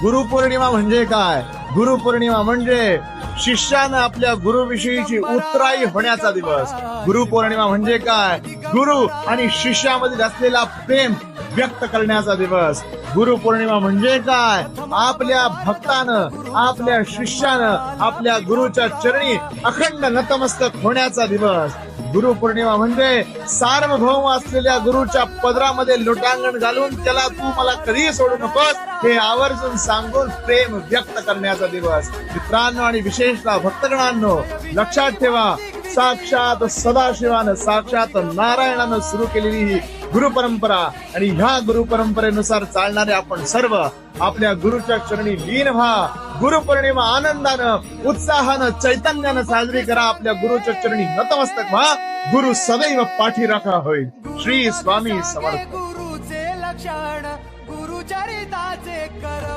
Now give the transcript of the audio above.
गुरुपौर्णिमा म्हणजे काय? गुरुपौर्णिमा म्हणजे शिष्यानं आपल्या गुरुविषयीची उत्तराई होण्याचा दिवस. गुरुपौर्णिमा म्हणजे काय? गुरु आणि शिष्यामधील असलेला प्रेम व्यक्त करण्याचा दिवस. गुरुपौर्णिमा म्हणजे काय? आपल्या भक्तानं, आपल्या शिष्यानं आपल्या गुरुच्या चरणी अखंड नतमस्तक होण्याचा दिवस. गुरुपौर्णिमा म्हणजे सार्वभौम असलेल्या गुरुच्या पदरामध्ये लोटांगण घालून त्याला तू मला कधीही सोडू नकोस हे आवर्जून सांगून प्रेम व्यक्त करण्याचा दिवस. मित्रांनो आणि विशेषतः भक्तगणांनो, लक्षात ठेवा, साक्षात सदाशिवानं, साक्षात नारायणानं सुरू केलेली ही गुरु परंपरा आणि ह्या गुरु परंपरेनुसार चालणारे आपण सर्व आपल्या गुरुच्या चरणी लीन व्हा. गुरुपौर्णिमा आनंदानं, उत्साहानं, चैतन्यानं साजरी करा. आपल्या गुरुच्या चरणी नतमस्तक व्हा. गुरु सदैव पाठी राखा होईल. श्री स्वामी समर्थ. गुरुचे लक्षण गुरुचरिताचे कर